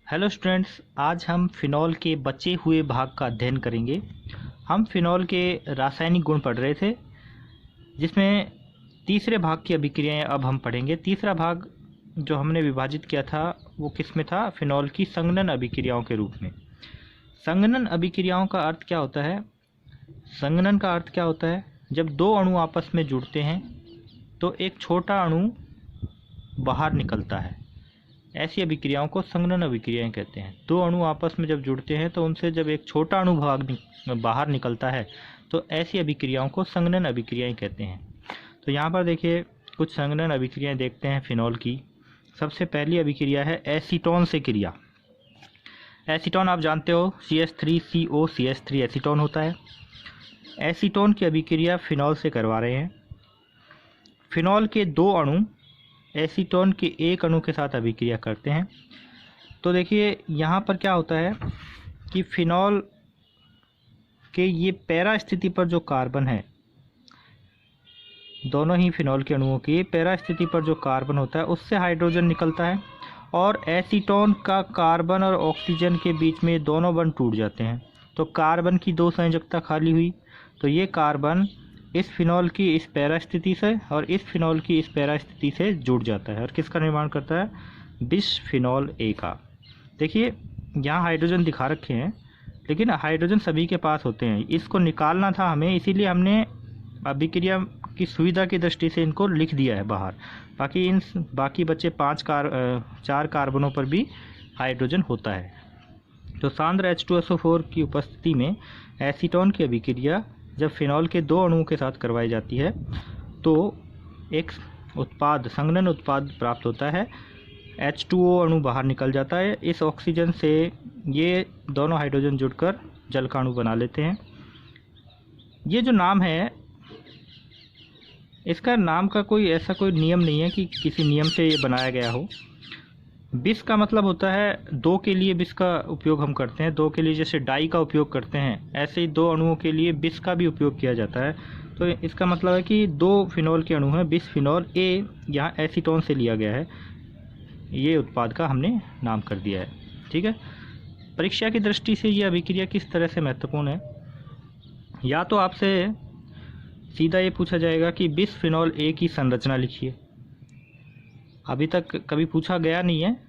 Hello students, आज हम phenol के बचे हुए भाग का अध्ययन करेंगे। हम फिनॉल के रासायनिक गुण पढ़ रहे थे, जिसमें तीसरे भाग की अभिक्रियाएं अब हम पढ़ेंगे। तीसरा भाग जो हमने विभाजित किया था वो किस में था? फिनॉल की संघनन अभिक्रियाओं के रूप में। संघनन अभिक्रियाओं का अर्थ क्या होता है? संघनन का अर्थ क्या होता है? जब दो अणु आपस में जुड़ते हैं तो एक छोटा अणु बाहर निकलता है। ऐसी अभिक्रियाओं को संघनन अभिक्रियाएं कहते हैं। दो अणु आपस में जब जुड़ते हैं तो उनसे जब एक छोटा अणु बाहर निकलता है तो ऐसी अभिक्रियाओं को संघनन अभिक्रियाएं कहते हैं। तो यहाँ पर देखिए कुछ संघनन अभिक्रियाएं देखते हैं फिनॉल की। सबसे पहली अभिक्रिया है एसीटोन से क्रिया। एसीटोन आप जानते हो CH3COCH3 एसीटोन होता है। एसीटोन की अभिक्रिया फिनॉल से करवा रहे हैं। फिनॉल के दो अणु एसीटोन के एक अणु के साथ अभिक्रिया करते हैं। तो देखिए यहाँ पर क्या होता है कि फिनॉल के ये पैरा स्थिति पर जो कार्बन है, दोनों ही फिनॉल के अणुओं की पैरा स्थिति पर जो कार्बन होता है उससे हाइड्रोजन निकलता है और एसीटोन का कार्बन और ऑक्सीजन के बीच में दोनों बंध टूट जाते हैं। तो कार्बन की दो संयोजकता खाली हुई, तो ये कार्बन इस फिनॉल की इस पैरा स्थिति से और इस फिनॉल की इस पैरा स्थिति से जुड़ जाता है और किसका निर्माण करता है? बिसफिनॉल ए का। देखिए यहाँ हाइड्रोजन दिखा रखे हैं, लेकिन हाइड्रोजन सभी के पास होते हैं। इसको निकालना था हमें, इसीलिए हमने अभिक्रिया की सुविधा की दृष्टि से इनको लिख दिया है बाहर। बाकी बचे चार कार्बनों पर भी हाइड्रोजन होता है। तो सांद्र H2SO4 की उपस्थिति में एसीटोन की अभिक्रिया जब फिनॉल के दो अणुओं के साथ करवाई जाती है तो एक संघनन उत्पाद प्राप्त होता है। H2O अणु बाहर निकल जाता है। इस ऑक्सीजन से ये दोनों हाइड्रोजन जुड़कर जल का अणु बना लेते हैं। ये जो नाम है, इसका नाम का ऐसा कोई नियम नहीं है कि किसी नियम से ये बनाया गया हो। बिस का मतलब होता है दो के लिए बिस का उपयोग हम करते हैं। दो के लिए जैसे डाई का उपयोग करते हैं, ऐसे ही दो अणुओं के लिए बिस का भी उपयोग किया जाता है। तो इसका मतलब है कि दो फिनॉल के अणु हैं, बिसफिनॉल ए यहाँ एसीटोन से लिया गया है। ये उत्पाद का हमने नाम कर दिया है। ठीक है। परीक्षा की दृष्टि से ये अभिक्रिया किस तरह से महत्वपूर्ण है? या तो आपसे सीधा ये पूछा जाएगा कि बिसफिनॉल ए की संरचना लिखिए। अभी तक कभी पूछा गया नहीं है,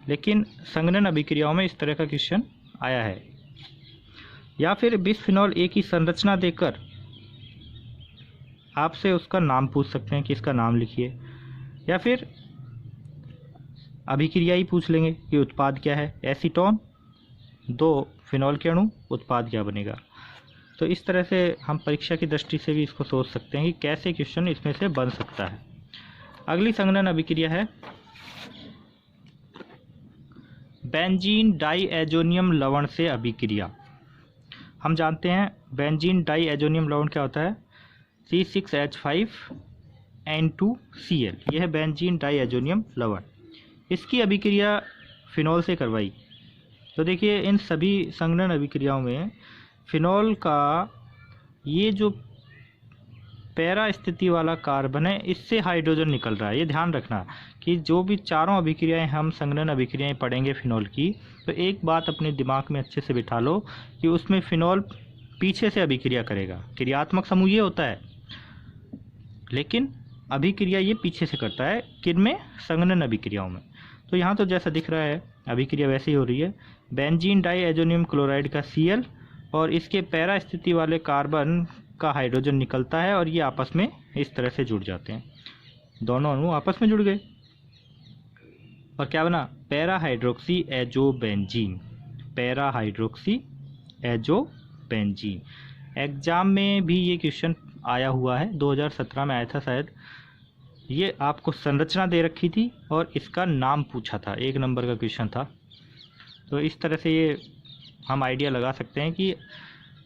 लेकिन संघनन अभिक्रियाओं में इस तरह का क्वेश्चन आया है। या फिर बिसफिनॉल ए की संरचना देकर आपसे उसका नाम पूछ सकते हैं कि इसका नाम लिखिए, या फिर अभिक्रिया ही पूछ लेंगे कि उत्पाद क्या है। एसीटोन, दो फिनॉल के अणु, उत्पाद क्या बनेगा। तो इस तरह से हम परीक्षा की दृष्टि से भी इसको सोच सकते हैं कि कैसे क्वेश्चन इसमें से बन सकता है। अगली संघनन अभिक्रिया है बेंजीन डाईएजोनियम लवण से अभिक्रिया। हम जानते हैं बेंजीन डाईएजोनियम लवण क्या होता है? C6H5N2Cl। यह है बेंजीन डाईएजोनियम लवण। इसकी अभिक्रिया फिनॉल से करवाई। तो देखिए इन सभी संघनन अभिक्रियाओं में फिनॉल का ये जो पैरा स्थिति वाला कार्बन है, इससे हाइड्रोजन निकल रहा है। ये ध्यान रखना कि जो भी चारों अभिक्रियाएं हम संघनन अभिक्रियाएं पढ़ेंगे फिनॉल की, तो एक बात अपने दिमाग में अच्छे से बिठा लो कि उसमें फिनॉल पीछे से अभिक्रिया करेगा। क्रियात्मक समूह ये होता है, लेकिन अभिक्रिया ये पीछे से करता है। किन में? संघनन अभिक्रियाओं में। तो यहाँ तो जैसा दिख रहा है अभिक्रिया वैसे ही हो रही है। बेंजीन डाईएजोनियम क्लोराइड का Cl और इसके पैरा स्थिति वाले कार्बन का हाइड्रोजन निकलता है और ये आपस में इस तरह से जुड़ जाते हैं। दोनों अणु आपस में जुड़ गए और क्या बना? Para hydroxy azobenzene. Para hydroxy azobenzene. Exam में भी ये क्वेश्चन आया हुआ है, 2017 में आया था शायद। ये आपको संरचना दे रखी थी और इसका नाम पूछा था, 1 नंबर का क्वेश्चन था। तो इस तरह से ये हम आइडिया लगा सकते हैं कि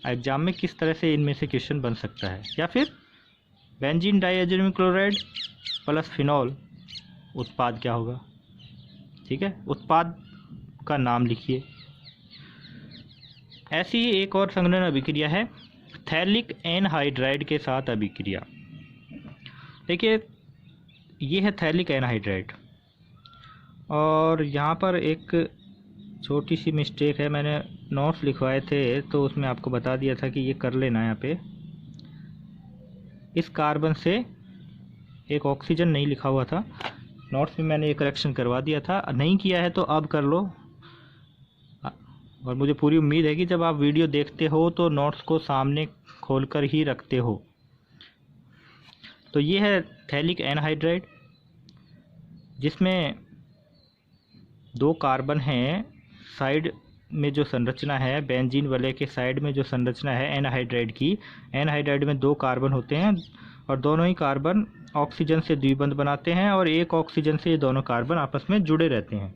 एग्जाम में किस तरह से इनमें से क्वेश्चन बन सकता है। या फिर benzene diazonium chloride plus phenol, उत्पाद क्या होगा? ठीक है, उत्पाद का नाम लिखिए। ऐसी ही एक और संघनन अभिक्रिया है थैलिक एनहाइड्राइड के साथ अभिक्रिया। देखिए ये है थैलिक एनहाइड्राइड और यहाँ पर एक छोटी सी मिस्टेक है, मैंने नोट्स लिखवाए थे तो उसमें आपको बता दिया था कि ये कर लेना। यहाँ पे इस कार्बन से एक ऑक्सीजन नहीं लिखा हुआ था, नोट्स में मैंने ये करेक्शन करवा दिया था। नहीं किया है तो अब कर लो। और मुझे पूरी उम्मीद है कि जब आप वीडियो देखते हो तो नोट्स को सामने खोलकर ही रखते हो। तो ये है थैलिक एनहाइड्राइड, जिसमें 2 कार्बन हैं। साइड में जो संरचना है बेंजीन वाले के साइड में जो संरचना है एनहाइड्राइड की, एनहाइड्राइड में 2 कार्बन होते हैं और दोनों ही कार्बन ऑक्सीजन से द्विबंध बनाते हैं और एक ऑक्सीजन से ये दोनों कार्बन आपस में जुड़े रहते हैं।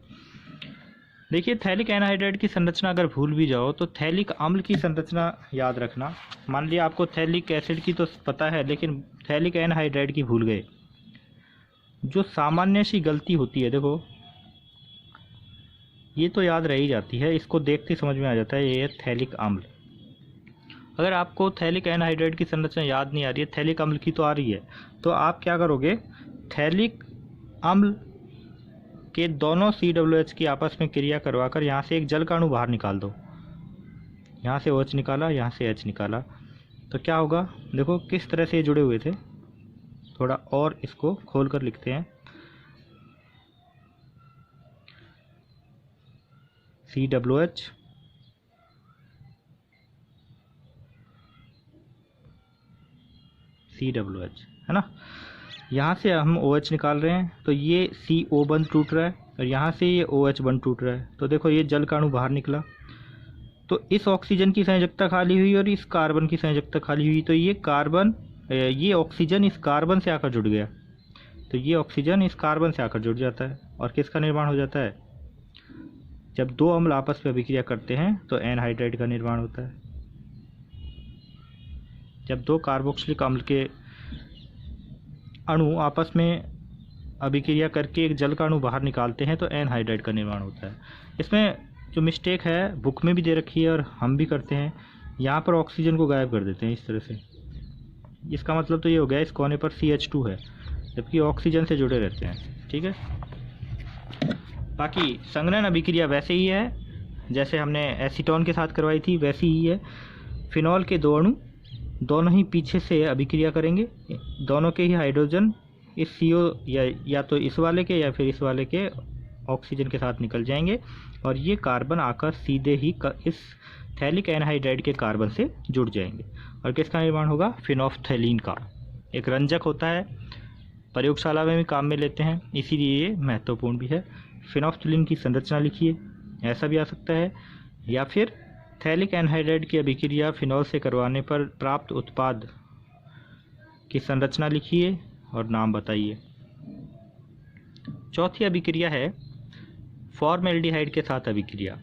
देखिए, थैलिक एनहाइड्राइड की संरचना अगर भूल भी जाओ तो थैलिक अम्ल की संरचना याद रखना। मान लिया आपको थैलिक एसिड की तो पता है, लेकिन थैलिक एनहाइड्राइड की भूल गए। जो सामान्य सी गलती होती है, देखो ये तो याद रह ही जाती है, इसको देखते समझ में आ जाता है ये थैलिक अम्ल। अगर आपको थैलिक एनहाइड्राइड की संरचना याद नहीं आ रही है, थैलिक अम्ल की तो आ रही है, तो आप क्या करोगे, थैलिक अम्ल के दोनों COH की आपस में क्रिया करवाकर यहाँ से एक जल का अणु बाहर निकाल दो। यहाँ से OH निकाला, यहाँ से H निकाला, तो क्या होगा, देखो किस तरह से ये जुड़े हुए थे। थोड़ा और इसको खोल कर लिखते हैं, COH है ना। यहाँ से हम OH निकाल रहे हैं तो ये CO बंध टूट रहा है और यहाँ से ये OH बंध टूट रहा है। तो देखो ये जल का अणु बाहर निकला, तो इस ऑक्सीजन की संयोजकता खाली हुई और इस कार्बन की संयोजकता खाली हुई, तो ये ऑक्सीजन इस कार्बन से आकर जुड़ गया, तो ये ऑक्सीजन इस कार्बन से आकर जुड़ जाता है और किसका निर्माण हो जाता है, जब 2 अम्ल आपस में अभिक्रिया करते हैं तो एनहाइड्राइड का निर्माण होता है। जब 2 कार्बोक्सिलिक अम्ल के अणु आपस में अभिक्रिया करके एक जल का अणु बाहर निकालते हैं तो एनहाइड्राइड का निर्माण होता है। इसमें जो मिस्टेक है बुक में भी दे रखी है और हम भी करते हैं, यहाँ पर ऑक्सीजन को गायब कर देते हैं इस तरह से। इसका मतलब तो ये हो गया इस कोने पर CH2 है, जबकि ऑक्सीजन से जुड़े रहते हैं। ठीक है, बाकी संघनन अभिक्रिया वैसे ही है जैसे हमने एसीटोन के साथ करवाई थी, वैसी ही है। फिनॉल के 2 अणु दोनों ही पीछे से अभिक्रिया करेंगे, दोनों के ही हाइड्रोजन इस CO या तो इस वाले के या फिर इस वाले के ऑक्सीजन के साथ निकल जाएंगे और ये कार्बन आकर सीधे ही इस थैलिक एनहाइड्राइड के कार्बन से जुड़ जाएंगे और किसका निर्माण होगा, फिनोफ्थैलीन का। एक रंजक होता है, प्रयोगशाला में भी काम में लेते हैं, इसीलिए ये महत्वपूर्ण भी है। फिनोफ्थैलीन की संरचना लिखिए, ऐसा भी आ सकता है, या फिर थैलिक एनहाइड्राइड की अभिक्रिया फिनॉल से करवाने पर प्राप्त उत्पाद की संरचना लिखिए और नाम बताइए। चौथी अभिक्रिया है फॉर्मेल्डिहाइड के साथ अभिक्रिया।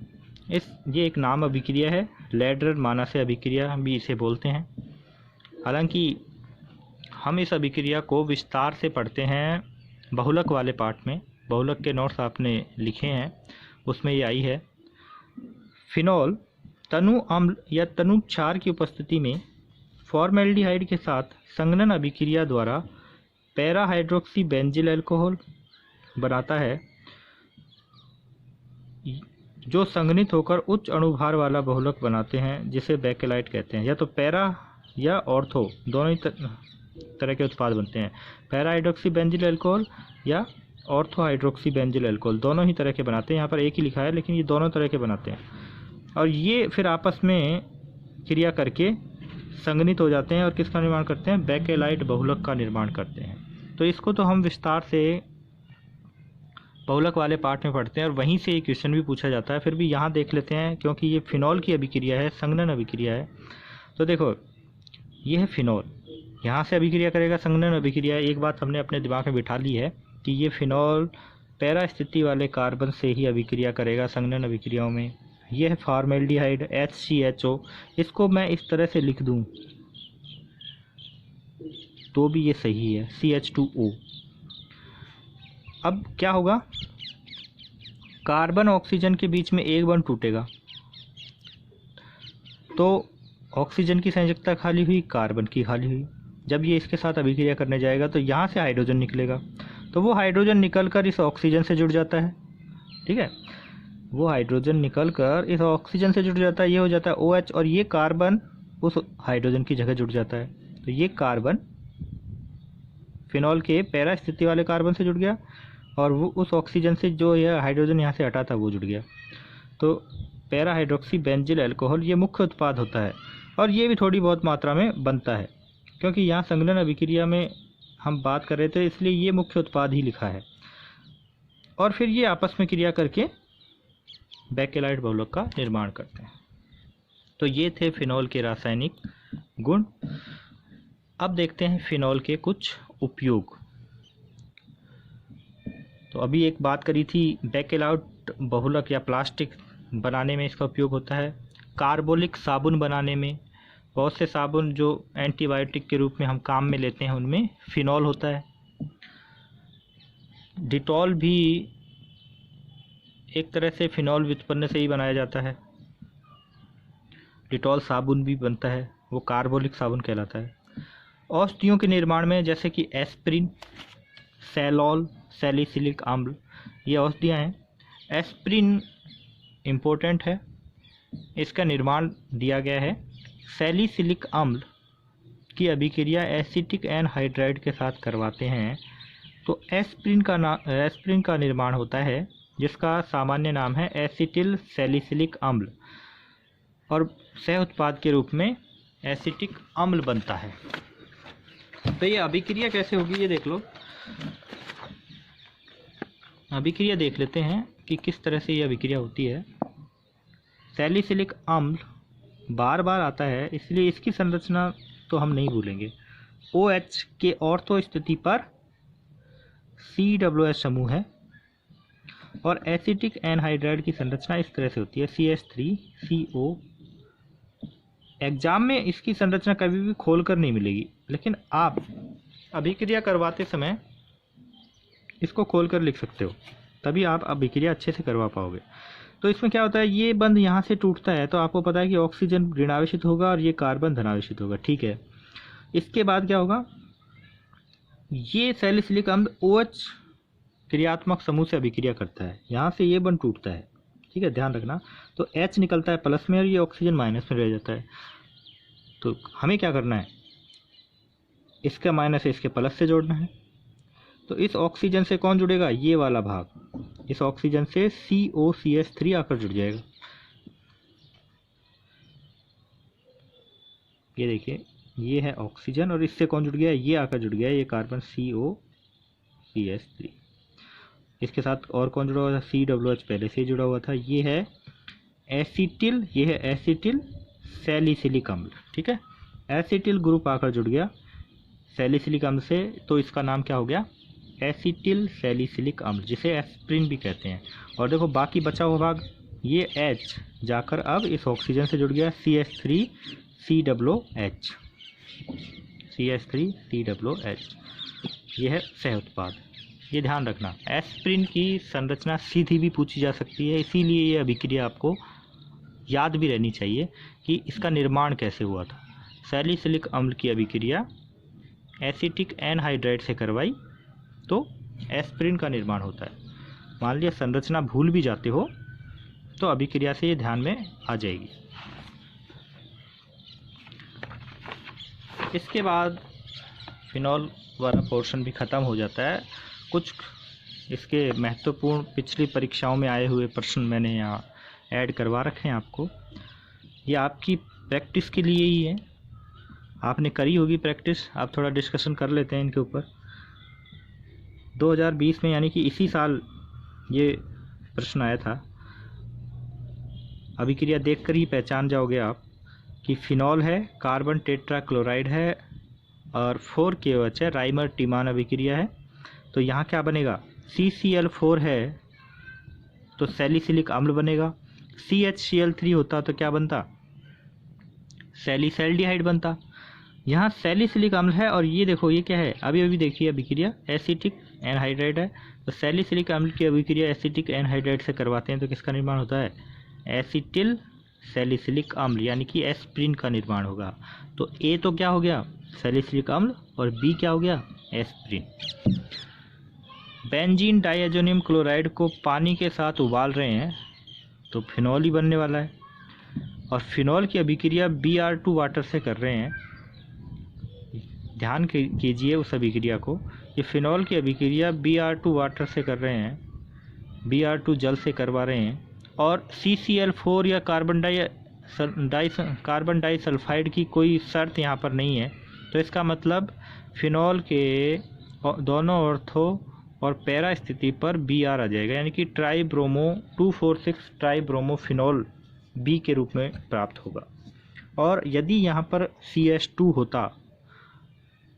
ये एक नाम अभिक्रिया है, लैडरर मानासे अभिक्रिया भी इसे बोलते हैं। हालांकि हम इस अभिक्रिया को विस्तार से पढ़ते हैं बहुलक वाले पार्ट में, बहुलक के नोट्स आपने लिखे हैं उसमें ये आई है। फिनॉल तनु अम्ल या तनु क्षार की उपस्थिति में फॉर्मेल्डिहाइड के साथ संघनन अभिक्रिया द्वारा पैरा हाइड्रोक्सी बेंजिल अल्कोहल बनाता है, जो संघनित होकर उच्च अणुभार वाला बहुलक बनाते हैं जिसे बेकेलाइट कहते हैं। या तो पैरा या ऑर्थो दोनों ही तरह के उत्पाद बनते हैं। पैरा हाइड्रोक्सी बेंजिल अल्कोहल या ऑर्थो हाइड्रोक्सी बेंजिल अल्कोहल दोनों ही तरह के बनाते हैं। यहाँ पर एक ही लिखा है लेकिन ये दोनों तरह के बनाते हैं और ये फिर आपस में क्रिया करके संघनित हो जाते हैं और किसका निर्माण करते हैं, बेकेलाइट बहुलक का निर्माण करते हैं। तो इसको तो हम विस्तार से बहुलक वाले पार्ट में पढ़ते हैं और वहीं से एक क्वेश्चन भी पूछा जाता है, फिर भी यहाँ देख लेते हैं क्योंकि ये फिनॉल की अभिक्रिया है, संघनन अभिक्रिया है। तो देखो ये है फिनॉल, यहाँ से अभिक्रिया करेगा संघनन अभिक्रिया। एक बात हमने अपने दिमाग में बिठा ली है कि ये फिनॉल पैरा स्थिति वाले कार्बन से ही अभिक्रिया करेगा संघनन अभिक्रियाओं में। यह है फॉर्मेल्डिहाइड HCHO, इसको मैं इस तरह से लिख दूं तो भी ये सही है, CH2O। अब क्या होगा, कार्बन ऑक्सीजन के बीच में एक बंध टूटेगा तो ऑक्सीजन की संयोजकता खाली हुई, कार्बन की खाली हुई। जब ये इसके साथ अभिक्रिया करने जाएगा तो यहाँ से हाइड्रोजन निकलेगा, तो वो हाइड्रोजन निकलकर इस ऑक्सीजन से जुड़ जाता है ठीक है। वो हाइड्रोजन निकल कर इस ऑक्सीजन से जुड़ जाता है, ये हो जाता है OH, और ये कार्बन उस हाइड्रोजन की जगह जुड़ जाता है। तो ये कार्बन फिनॉल के पैरा स्थिति वाले कार्बन से जुड़ गया, और वो उस ऑक्सीजन से जो यह हाइड्रोजन यहाँ से हटा था वो जुड़ गया। तो पैरा हाइड्रोक्सी बेंजिल अल्कोहल ये मुख्य उत्पाद होता है, और ये भी थोड़ी बहुत मात्रा में बनता है, क्योंकि यहाँ संघनन अभिक्रिया में हम बात कर रहे थे, इसलिए ये मुख्य उत्पाद ही लिखा है। और फिर ये आपस में क्रिया करके बेकेलाइट बहुलक का निर्माण करते हैं। तो ये थे फिनॉल के रासायनिक गुण। अब देखते हैं फिनॉल के कुछ उपयोग। तो अभी एक बात करी थी, बेकेलाइट बहुलक या प्लास्टिक बनाने में इसका उपयोग होता है। कार्बोलिक साबुन बनाने में, बहुत से साबुन जो एंटीबायोटिक के रूप में हम काम में लेते हैं उनमें फिनॉल होता है। डिटॉल भी एक तरह से फिनॉल व्युत्पन्न से ही बनाया जाता है। डिटॉल साबुन भी बनता है, वो कार्बोलिक साबुन कहलाता है। औषधियों के निर्माण में जैसे कि एस्प्रिन, सैलॉल, सैलिसिलिक अम्ल, ये औषधियाँ हैं। एस्प्रिन इम्पोर्टेंट है, इसका निर्माण दिया गया है। सैलिसिलिक अम्ल की अभिक्रिया एसिटिक एनहाइड्राइड के साथ करवाते हैं तो एस्प्रिन का निर्माण होता है, जिसका सामान्य नाम है एसिटिल सैलिसिलिक अम्ल, और सह उत्पाद के रूप में एसिटिक अम्ल बनता है। तो ये अभिक्रिया कैसे होगी ये देख लो। अभिक्रिया देख लेते हैं कि किस तरह से ये अभिक्रिया होती है। सैलिसिलिक अम्ल बार बार आता है, इसलिए इसकी संरचना तो हम नहीं भूलेंगे। OH के ऑर्थो स्थिति पर COOH समूह है, और एसिटिक एनहाइड्राइड की संरचना इस तरह से होती है, CH3CO। एग्जाम में इसकी संरचना कभी भी खोलकर नहीं मिलेगी, लेकिन आप अभिक्रिया करवाते समय इसको खोलकर लिख सकते हो, तभी आप अभिक्रिया अच्छे से करवा पाओगे। तो इसमें क्या होता है, ये बंध यहाँ से टूटता है तो आपको पता है कि ऑक्सीजन ऋणावेशित होगा और ये कार्बन धनावेशित होगा, ठीक है। इसके बाद क्या होगा, ये सैलिसिलिक अम्ल OH क्रियात्मक समूह से अभिक्रिया करता है, यहाँ से ये बंध टूटता है, ठीक है, ध्यान रखना। तो H निकलता है प्लस में और ये ऑक्सीजन माइनस में रह जाता है। तो हमें क्या करना है, इसका माइनस इसके प्लस से जोड़ना है। तो इस ऑक्सीजन से कौन जुड़ेगा, ये वाला भाग, इस ऑक्सीजन से COCH3 आकर जुड़ जाएगा। ये देखिए, ये है ऑक्सीजन और इससे कौन जुड़ गया, ये आकर जुड़ गया, ये कार्बन COCH3। इसके साथ और कौन जुड़ा हुआ था, COOH पहले से ही जुड़ा हुआ था। ये है एसिटिल, ये है एसिटिल सैलिसिलिक अम्ल, ठीक है। एसिटिल ग्रुप आकर जुड़ गया सैलिसिलिक अम्ल से, तो इसका नाम क्या हो गया, एसिटिल सैलिसिलिक अम्ल, जिसे एस्प्रिन भी कहते हैं। और देखो बाकी बचा हुआ भाग, ये H जाकर अब इस ऑक्सीजन से जुड़ गया, CH3COOH, CH3COOH, ये है सह उत्पाद। ये ध्यान रखना, एस्प्रिन की संरचना सीधी भी पूछी जा सकती है, इसीलिए ये अभिक्रिया आपको याद भी रहनी चाहिए कि इसका निर्माण कैसे हुआ था। सैलिसिलिक अम्ल की अभिक्रिया एसिटिक एनहाइड्राइड से करवाई तो एस्प्रिन का निर्माण होता है। मान लिया संरचना भूल भी जाते हो तो अभिक्रिया से ये ध्यान में आ जाएगी। इसके बाद फिनॉल वाला पोर्शन भी ख़त्म हो जाता है। कुछ इसके महत्वपूर्ण पिछली परीक्षाओं में आए हुए प्रश्न मैंने यहाँ ऐड करवा रखे हैं आपको। ये आपकी प्रैक्टिस के लिए ही है, आपने करी होगी प्रैक्टिस, आप थोड़ा डिस्कशन कर लेते हैं इनके ऊपर। 2020 में यानी कि इसी साल ये प्रश्न आया था। अभिक्रिया देखकर ही पहचान जाओगे आप कि फिनॉल है, कार्बन टेट्राक्लोराइड है और 4KOH है, राइमर टीमान अभिक्रिया है। तो यहाँ क्या बनेगा, CCl4 है तो सैलिसिलिक अम्ल बनेगा। CHCl3 होता तो क्या बनता, सैलिसैल्डिहाइड बनता। यहाँ सैलिसिलिक अम्ल है और ये देखो ये क्या है, अभी अभी देखिए अभिक्रिया एसिटिक एनहाइड्राइड है, तो सैलिसिलिक अम्ल की अभिक्रिया एसिटिक एनहाइड्राइड से करवाते हैं तो किसका निर्माण होता है, एसिटिल सैलिसिलिक अम्ल, यानी कि एस्प्रिन का निर्माण होगा। तो A तो क्या हो गया, सैलिसिलिक अम्ल, और B क्या हो गया, एस्प्रिन। बेंजीन डाइएजोनियम क्लोराइड को पानी के साथ उबाल रहे हैं तो फिनॉल ही बनने वाला है। और फिनॉल की अभिक्रिया Br2 वाटर से कर रहे हैं, ध्यान कीजिए उस अभिक्रिया को। ये फिनॉल की अभिक्रिया Br2 वाटर से कर रहे हैं, Br2 जल से करवा रहे हैं। और CCl4 या कार्बन डाइसल्फाइड की कोई शर्त यहाँ पर नहीं है। तो इसका मतलब फिनॉल के दोनों ऑर्थो और पैरा स्थिति पर Br आ जाएगा, यानी कि ट्राइब्रोमो 2,4,6 ट्राइब्रोमोफिनॉल B के रूप में प्राप्त होगा। और यदि यहाँ पर CH2 होता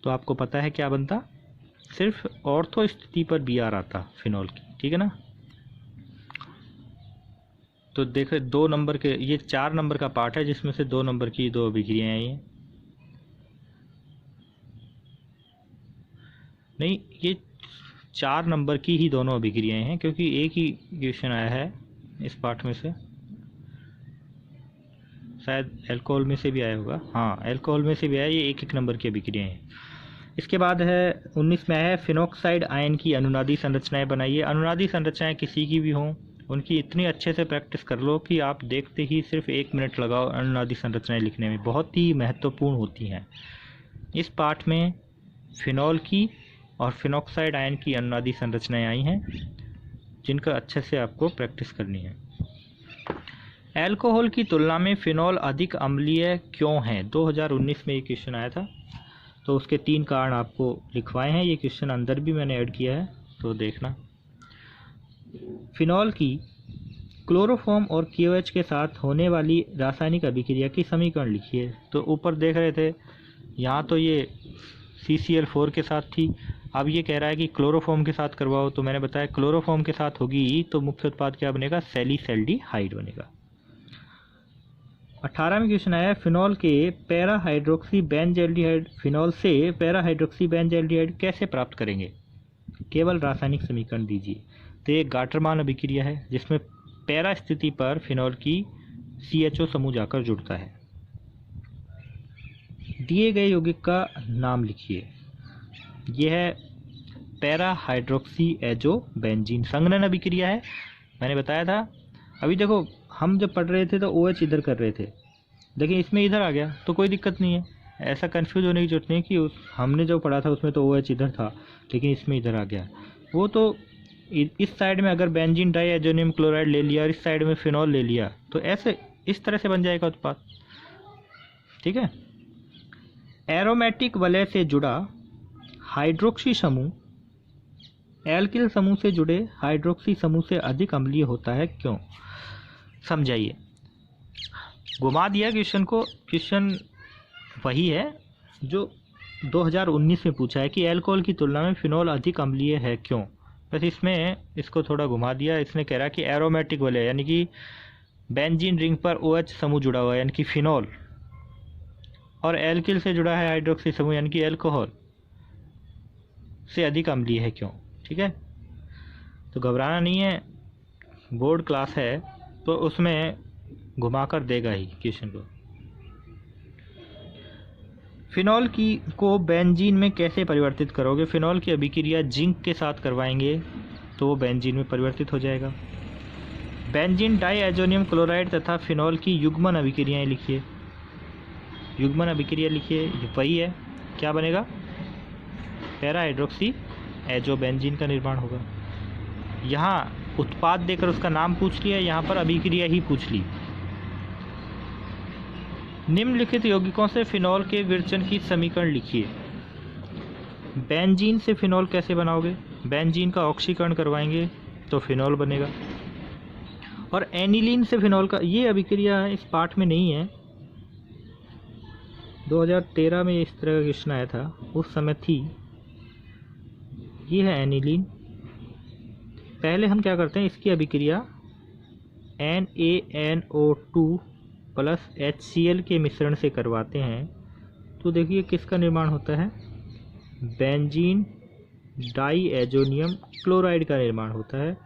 तो आपको पता है क्या बनता, सिर्फ ऑर्थो स्थिति पर Br आता फिनॉल की, ठीक है ना। तो देखो 2 नंबर के, ये 4 नंबर का पार्ट है जिसमें से 2 नंबर की 2 अभिक्रियाएं हैं। ये नहीं, ये 4 नंबर की ही दोनों अभिक्रियाएं हैं, क्योंकि एक ही क्वेश्चन आया है इस पार्ट में से, शायद अल्कोहल में से भी आया होगा। हाँ, अल्कोहल में से भी आया। ये 1-1 नंबर की अभिक्रियाएं हैं। इसके बाद है 19 में है फिनॉक्साइड आयन की अनुनादी संरचनाएं बनाइए। अनुनादी संरचनाएं किसी की भी हों, उनकी इतनी अच्छे से प्रैक्टिस कर लो कि आप देखते ही सिर्फ 1 मिनट लगाओ अनुनादी संरचनाएं लिखने में, बहुत ही महत्वपूर्ण होती हैं। इस पाठ में फिनॉल की और फिनॉक्साइड आयन की अनुनादी संरचनाएं आई हैं, जिनका अच्छे से आपको प्रैक्टिस करनी है। अल्कोहल की तुलना में फिनॉल अधिक अम्लीय क्यों है? 2019 में ये क्वेश्चन आया था, तो उसके 3 कारण आपको लिखवाए हैं। ये क्वेश्चन अंदर भी मैंने ऐड किया है, तो देखना। फिनॉल की क्लोरोफॉर्म और KOH के साथ होने वाली रासायनिक अभिक्रिया की समीकरण लिखिए। तो ऊपर देख रहे थे, यहाँ तो ये CCl4 के साथ थी, अब ये कह रहा है कि क्लोरोफॉर्म के साथ करवाओ। तो मैंने बताया क्लोरोफॉर्म के साथ होगी तो मुख्य उत्पाद क्या बनेगा? सैलिसैल्डिहाइड बनेगा। 18 में क्वेश्चन आया, फिनॉल के पैरा हाइड्रोक्सी बेंजल्डिहाइड, फिनॉल से पैरा हाइड्रोक्सी बेंजल्डिहाइड कैसे प्राप्त करेंगे? केवल रासायनिक समीकरण दीजिए। तो ये गाटरमान अभिक्रिया है जिसमें पैरा स्थिति पर फिनॉल की CHO समूह जाकर जुड़ता है। दिए गए यौगिक का नाम लिखिए। यह है पैरा हाइड्रोक्सी एजो बेंजीन, संघनन अभिक्रिया है, मैंने बताया था। अभी देखो, हम जब पढ़ रहे थे तो OH इधर कर रहे थे, लेकिन इसमें इधर आ गया तो कोई दिक्कत नहीं है। ऐसा कंफ्यूज होने की जरूरत नहीं कि हमने जो पढ़ा था उसमें तो OH इधर था लेकिन इसमें इधर आ गया। वो तो इस साइड में अगर बेंजीन डाइएजोनियम क्लोराइड ले लिया और इस साइड में फिनॉल ले लिया तो ऐसे इस तरह से बन जाएगा उत्पाद, ठीक है। एरोमेटिक वलय से जुड़ा हाइड्रोक्सी समूह एल्किल समूह से जुड़े हाइड्रोक्सी समूह से अधिक अम्लीय होता है, क्यों? समझाइए। घुमा दिया क्वेश्चन को। क्वेश्चन वही है जो 2019 में पूछा है कि अल्कोहल की तुलना में फिनॉल अधिक अम्लीय है, क्यों? बस इसमें इसको थोड़ा घुमा दिया। इसने कह रहा कि एरोमेटिक वलय यानी कि बेंजीन रिंग पर OH समूह जुड़ा हुआ है यानी कि फिनॉल, और एल्किल से जुड़ा है हाइड्रोक्सी समूह यानी कि अल्कोहल, से अधिक अम्लीय है, क्यों? ठीक है, तो घबराना नहीं है, बोर्ड क्लास है तो उसमें घुमाकर देगा ही क्वेश्चन को। फिनॉल की को बेंजीन में कैसे परिवर्तित करोगे? फिनॉल की अभिक्रिया जिंक के साथ करवाएंगे तो वो बेंजीन में परिवर्तित हो जाएगा। बेंजीन डाइएजोनियम क्लोराइड तथा फिनॉल की युग्मन अभिक्रियाएं लिखिए। युग्मन अभिक्रिया लिखिए, वही है, क्या बनेगा? पैरा हाइड्रोक्सी एजो बेंजीन का निर्माण होगा। यहाँ उत्पाद देकर उसका नाम पूछ लिया, यहाँ पर अभिक्रिया ही पूछ ली। निम्नलिखित यौगिकों से फिनॉल के विरचन की समीकरण लिखिए। बेंजीन से फिनॉल कैसे बनाओगे? बेंजीन का ऑक्सीकरण करवाएंगे तो फिनॉल बनेगा। और एनिलीन से फिनॉल का, ये अभिक्रिया इस पाठ में नहीं है, 2013 में इस तरह का क्वेश्चन आया था, उस समय थी। ये है एनिलीन। पहले हम क्या करते हैं, इसकी अभिक्रिया NaNO2 प्लस HCl के मिश्रण से करवाते हैं। तो देखिए किसका निर्माण होता है? बेंजीन डाइएजोनियम क्लोराइड का निर्माण होता है,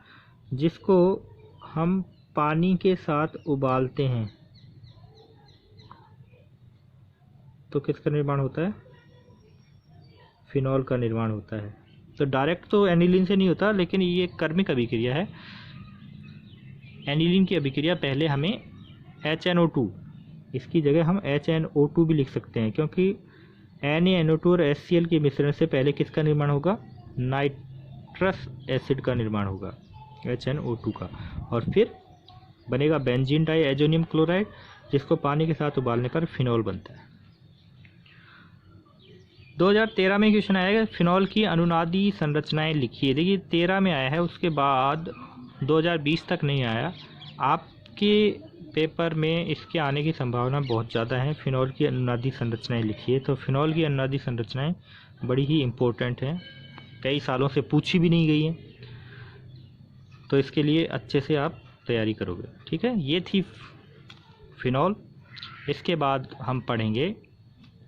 जिसको हम पानी के साथ उबालते हैं तो किसका निर्माण होता है? फिनॉल का निर्माण होता है। तो डायरेक्ट तो एनिलीन से नहीं होता, लेकिन ये कर्मिक अभिक्रिया है। एनिलीन की अभिक्रिया पहले हमें HNO2, इसकी जगह हम HNO2 भी लिख सकते हैं, क्योंकि NaNO2 और HCl के मिश्रण से पहले किसका निर्माण होगा? नाइट्रस एसिड का निर्माण होगा, HNO2 का, और फिर बनेगा बेंजीन डाइएजोनियम क्लोराइड, जिसको पानी के साथ उबालने पर फिनॉल बनता है। 2013 में क्वेश्चन आया फिनॉल की अनुनादी संरचनाएं लिखिए। देखिए 13 में आया है, उसके बाद 2020 तक नहीं आया। आपके पेपर में इसके आने की संभावना बहुत ज़्यादा है। फिनॉल की अनुनादी संरचनाएं लिखिए। तो फिनॉल की अनुनादी संरचनाएं बड़ी ही इम्पोर्टेंट हैं, कई सालों से पूछी भी नहीं गई हैं, तो इसके लिए अच्छे से आप तैयारी करोगे। ठीक है, ये थी फिनॉल। इसके बाद हम पढ़ेंगे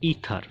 ईथर।